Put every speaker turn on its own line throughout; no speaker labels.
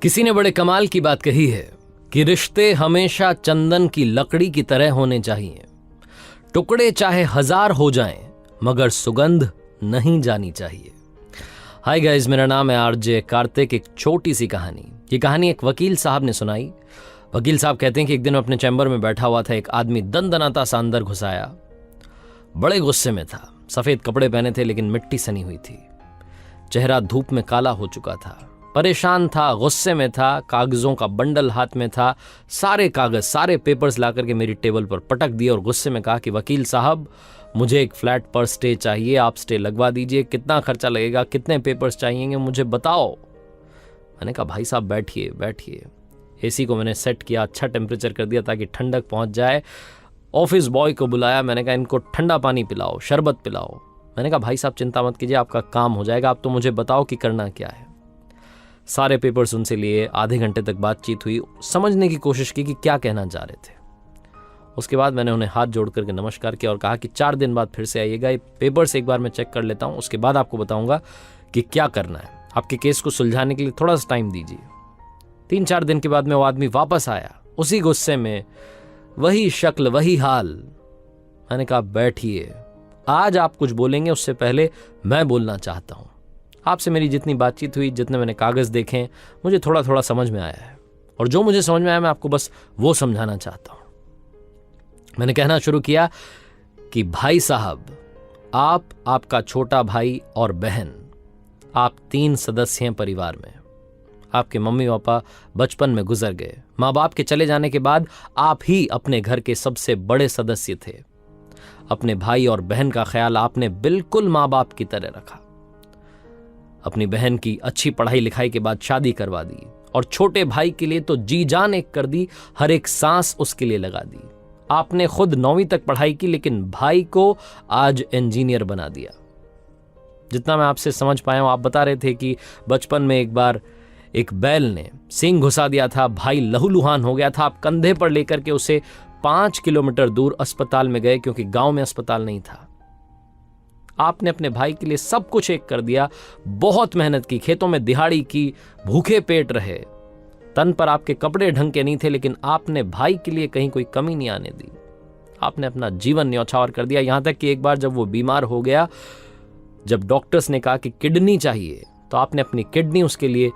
किसी ने बड़े कमाल की बात कही है कि रिश्ते हमेशा चंदन की लकड़ी की तरह होने चाहिए। टुकड़े चाहे 1000 हो जाएं, मगर सुगंध नहीं जानी चाहिए। हाय गाइस, मेरा नाम है आरजे कार्तिक। एक छोटी सी कहानी। ये कहानी एक वकील साहब ने सुनाई। वकील साहब कहते हैं कि एक दिन अपने चैम्बर में बैठा हुआ था, एक आदमी दनदनाता सा अंदर घुस आया। बड़े गुस्से में था। सफेद कपड़े पहने थे लेकिन मिट्टी सनी हुई थी। चेहरा धूप में काला हो चुका था। परेशान था, गुस्से में था, कागजों का बंडल हाथ में था। सारे कागज, सारे पेपर्स ला करके मेरी टेबल पर पटक दिए और गुस्से में कहा कि वकील साहब, मुझे एक फ्लैट पर स्टे चाहिए, आप स्टे लगवा दीजिए। कितना खर्चा लगेगा, कितने पेपर्स चाहिएंगे, मुझे बताओ। मैंने कहा भाई साहब बैठिए बैठिए। एसी को मैंने सेट किया, अच्छा टेम्परेचर कर दिया ताकि ठंडक पहुंच जाए। ऑफिस बॉय को बुलाया, मैंने कहा इनको ठंडा पानी पिलाओ, शरबत पिलाओ। मैंने कहा भाई साहब चिंता मत कीजिए, आपका काम हो जाएगा, आप तो मुझे बताओ कि करना क्या है। सारे पेपर्स उनसे लिए, आधे घंटे तक बातचीत हुई, समझने की कोशिश की कि क्या कहना चाह रहे थे। उसके बाद मैंने उन्हें हाथ जोड़ करके नमस्कार किया और कहा कि 4 दिन बाद फिर से आइएगा, ये पेपर्स एक बार मैं चेक कर लेता हूँ, उसके बाद आपको बताऊंगा कि क्या करना है। आपके केस को सुलझाने के लिए थोड़ा सा टाइम दीजिए। 3-4 दिन के बाद में वो आदमी वापस आया, उसी गुस्से में, वही शक्ल, वही हाल। मैंने कहा बैठिए, आज आप कुछ बोलेंगे उससे पहले मैं बोलना चाहता हूं। आपसे मेरी जितनी बातचीत हुई, जितने मैंने कागज देखे, मुझे थोड़ा थोड़ा समझ में आया है, और जो मुझे समझ में आया मैं आपको बस वो समझाना चाहता हूं। मैंने कहना शुरू किया कि भाई साहब, आप, आपका छोटा भाई और बहन, आप 3 सदस्य हैं परिवार में। आपके मम्मी पापा बचपन में गुजर गए। माँ बाप के चले जाने के बाद आप ही अपने घर के सबसे बड़े सदस्य थे। अपने भाई और बहन का ख्याल आपने बिल्कुल माँ बाप की तरह रखा। अपनी बहन की अच्छी पढ़ाई लिखाई के बाद शादी करवा दी, और छोटे भाई के लिए तो जी जान एक कर दी, हर एक सांस उसके लिए लगा दी। आपने खुद 9वीं तक पढ़ाई की, लेकिन भाई को आज इंजीनियर बना दिया। जितना मैं आपसे समझ पाया हूं, आप बता रहे थे कि बचपन में एक बार एक बैल ने सींग घुसा दिया था, भाई लहूलुहान हो गया था। आप कंधे पर लेकर के उसे 5 किलोमीटर दूर अस्पताल में गए, क्योंकि गांव में अस्पताल नहीं था। आपने अपने भाई के लिए सब कुछ एक कर दिया, बहुत मेहनत की, खेतों में दिहाड़ी की, भूखे पेट रहे। तन पर आपके कपड़े ढंग के नहीं थे, लेकिन आपने भाई के लिए कहीं कोई कमी नहीं आने दी। आपने अपना जीवन न्यौछावर कर दिया। यहां तक कि एक बार जब वो बीमार हो गया, जब डॉक्टर्स ने कहा कि किडनी चाहिए, तो आपने अपनी किडनी उसके लिए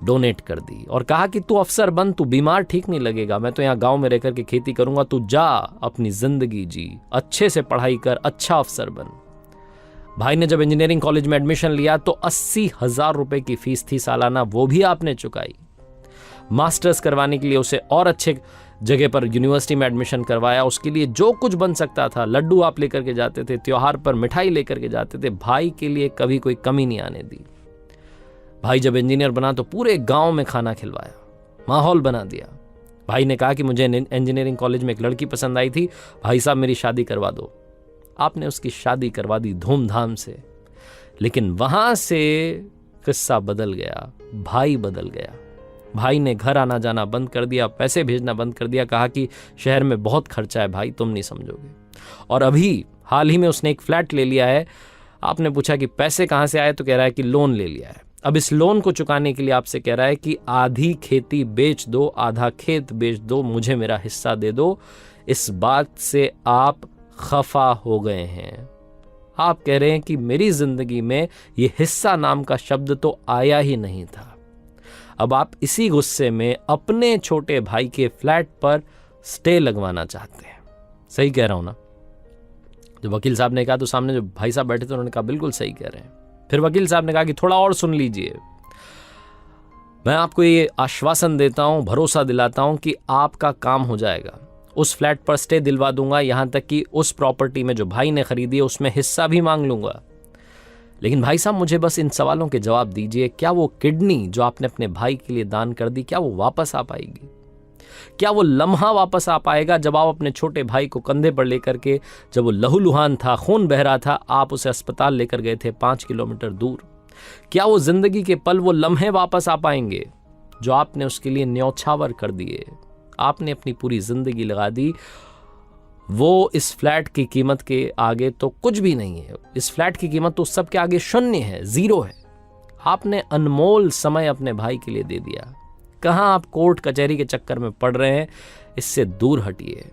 डोनेट कर दी और कहा कि तू अफसर बन, तू बीमार ठीक नहीं लगेगा, मैं तो यहाँ गांव में रहकर के खेती करूंगा, तू जा अपनी जिंदगी जी, अच्छे से पढ़ाई कर, अच्छा अफसर बन। भाई ने जब इंजीनियरिंग कॉलेज में एडमिशन लिया तो 80,000 रुपए की फीस थी सालाना, वो भी आपने चुकाई। मास्टर्स करवाने के लिए उसे और अच्छे जगह पर यूनिवर्सिटी में एडमिशन करवाया। उसके लिए जो कुछ बन सकता था, लड्डू आप लेकर के जाते थे, त्योहार पर मिठाई लेकर के जाते थे। भाई के लिए कभी कोई कमी नहीं आने दी। भाई जब इंजीनियर बना तो पूरे गांव में खाना खिलवाया, माहौल बना दिया। भाई ने कहा कि मुझे इंजीनियरिंग कॉलेज में एक लड़की पसंद आई थी, भाई साहब मेरी शादी करवा दो। आपने उसकी शादी करवा दी धूमधाम से। लेकिन वहां से किस्सा बदल गया, भाई बदल गया। भाई ने घर आना जाना बंद कर दिया, पैसे भेजना बंद कर दिया, कहा कि शहर में बहुत खर्चा है भाई, तुम नहीं समझोगे। और अभी हाल ही में उसने एक फ्लैट ले लिया है। आपने पूछा कि पैसे कहां से आए, तो कह रहा है कि लोन ले लिया है। अब इस लोन को चुकाने के लिए आपसे कह रहा है कि आधी खेती बेच दो, आधा खेत बेच दो, मुझे मेरा हिस्सा दे दो। इस बात से आप खफा हो गए हैं। आप कह रहे हैं कि मेरी जिंदगी में ये हिस्सा नाम का शब्द तो आया ही नहीं था। अब आप इसी गुस्से में अपने छोटे भाई के फ्लैट पर स्टे लगवाना चाहते हैं। सही कह रहा हूं ना? जब वकील साहब ने कहा तो सामने जो भाई साहब बैठे थे उन्होंने कहा बिल्कुल सही कह रहे हैं। फिर वकील साहब ने कहा कि थोड़ा और सुन लीजिए, मैं आपको ये आश्वासन देता हूं, भरोसा दिलाता हूं कि आपका काम हो जाएगा। उस फ्लैट पर स्टे दिलवा दूंगा, यहां तक कि उस प्रॉपर्टी में जो भाई ने खरीदी है उसमें हिस्सा भी मांग लूंगा। लेकिन भाई साहब मुझे बस इन सवालों के जवाब दीजिए। क्या वो किडनी जो आपने अपने भाई के लिए दान कर दी, क्या वो वापस आ पाएगी? क्या वो लम्हा वापस आ पाएगा जब आप अपने छोटे भाई को कंधे पर लेकर के, जब वो लहूलुहान था, खून बह रहा था, आप उसे अस्पताल लेकर गए थे 5 किलोमीटर दूर? क्या वो जिंदगी के पल, वो लम्हे वापस आ पाएंगे जो आपने उसके लिए न्यौछावर कर दिए? आपने अपनी पूरी जिंदगी लगा दी, वो इस फ्लैट की कीमत के आगे तो कुछ भी नहीं है। इस फ्लैट की कीमत तो सब के आगे शून्य है, 0 है। आपने अनमोल समय अपने भाई के लिए दे दिया। कहाँ आप कोर्ट कचहरी के चक्कर में पड़ रहे हैं, इससे दूर हटिए।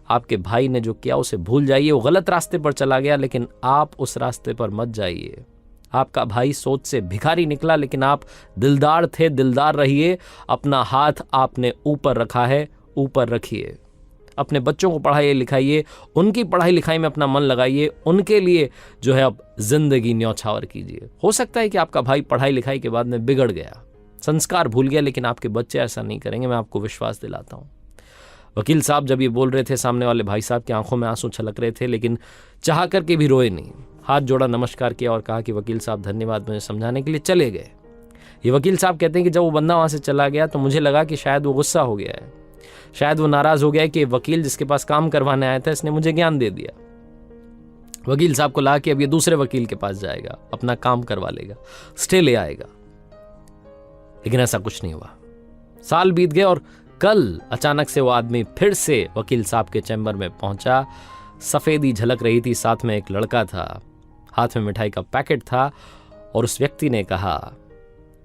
आपके भाई ने जो किया उसे भूल जाइए। वो गलत रास्ते पर चला गया, लेकिन आप उस रास्ते पर मत जाइए। आपका भाई सोच से भिखारी निकला, लेकिन आप दिलदार थे, दिलदार रहिए। अपना हाथ आपने ऊपर रखा है, ऊपर रखिए। अपने बच्चों को पढ़ाइए लिखाइए, उनकी पढ़ाई लिखाई में अपना मन लगाइए, उनके लिए जो है अब जिंदगी न्यौछावर कीजिए। हो सकता है कि आपका भाई पढ़ाई लिखाई के बाद में बिगड़ गया, संस्कार भूल गया, लेकिन आपके बच्चे ऐसा नहीं करेंगे, मैं आपको विश्वास दिलाता हूँ। वकील साहब जब ये बोल रहे थे, सामने वाले भाई साहब की आंखों में आंसू छलक रहे थे, लेकिन चाह करके भी रोए नहीं। हाथ जोड़ा, नमस्कार किया और कहा कि वकील साहब धन्यवाद मुझे समझाने के लिए, चले गए। ये वकील साहब कहते हैं कि जब वो बंदा वहाँ से चला गया तो मुझे लगा कि शायद वो गुस्सा हो गया है, शायद वो नाराज हो गया है कि वकील जिसके पास काम करवाने आया था इसने मुझे ज्ञान दे दिया। वकील साहब को लगा कि अब ये दूसरे वकील के पास जाएगा, अपना काम करवा लेगा, स्टे ले आएगा, लेकिन ऐसा कुछ नहीं हुआ। साल बीत गए और कल अचानक से वो आदमी फिर से वकील साहब के चैम्बर में पहुंचा। सफेदी झलक रही थी, साथ में एक लड़का था, हाथ में मिठाई का पैकेट था, और उस व्यक्ति ने कहा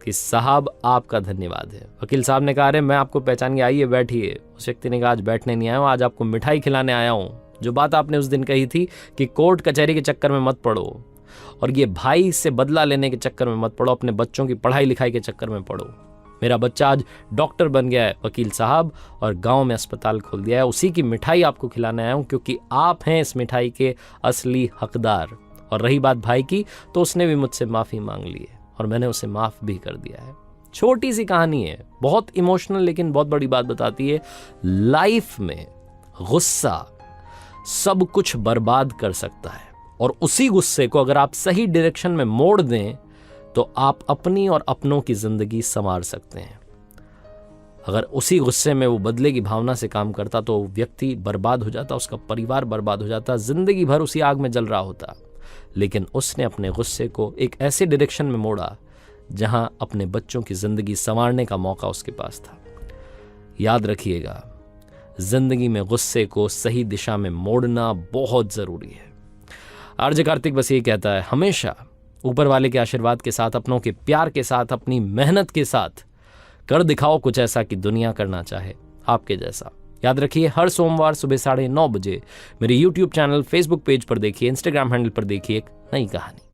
कि साहब आपका धन्यवाद है। वकील साहब ने कहा, अरे मैं आपको पहचान गया, आइए बैठिए। उस व्यक्ति ने कहा, आज बैठने नहीं आया हूँ, आज आपको मिठाई खिलाने आया हूँ। जो बात आपने उस दिन कही थी कि कोर्ट कचहरी के चक्कर में मत पड़ो, और ये भाई से बदला लेने के चक्कर में मत पड़ो, अपने बच्चों की पढ़ाई लिखाई के चक्कर में पड़ो। मेरा बच्चा आज डॉक्टर बन गया है वकील साहब, और गांव में अस्पताल खोल दिया है, उसी की मिठाई आपको खिलाने आया हूं, क्योंकि आप हैं इस मिठाई के असली हकदार। और रही बात भाई की, तो उसने भी मुझसे माफ़ी मांग ली है और मैंने उसे माफ़ भी कर दिया है। छोटी सी कहानी है, बहुत इमोशनल, लेकिन बहुत बड़ी बात बताती है। लाइफ में गुस्सा सब कुछ बर्बाद कर सकता है, और उसी गुस्से को अगर आप सही डायरेक्शन में मोड़ दें तो आप अपनी और अपनों की जिंदगी संवार सकते हैं। अगर उसी गुस्से में वो बदले की भावना से काम करता तो व्यक्ति बर्बाद हो जाता, उसका परिवार बर्बाद हो जाता, जिंदगी भर उसी आग में जल रहा होता। लेकिन उसने अपने गुस्से को एक ऐसे डायरेक्शन में मोड़ा जहां अपने बच्चों की जिंदगी संवारने का मौका उसके पास था। याद रखिएगा, जिंदगी में गुस्से को सही दिशा में मोड़ना बहुत जरूरी है। आरजे कार्तिक बस ये कहता है, हमेशा ऊपर वाले के आशीर्वाद के साथ, अपनों के प्यार के साथ, अपनी मेहनत के साथ कर दिखाओ कुछ ऐसा कि दुनिया करना चाहे आपके जैसा। याद रखिए, हर सोमवार सुबह 9:30 बजे मेरे YouTube चैनल, Facebook पेज पर देखिए, Instagram हैंडल पर देखिए एक नई कहानी।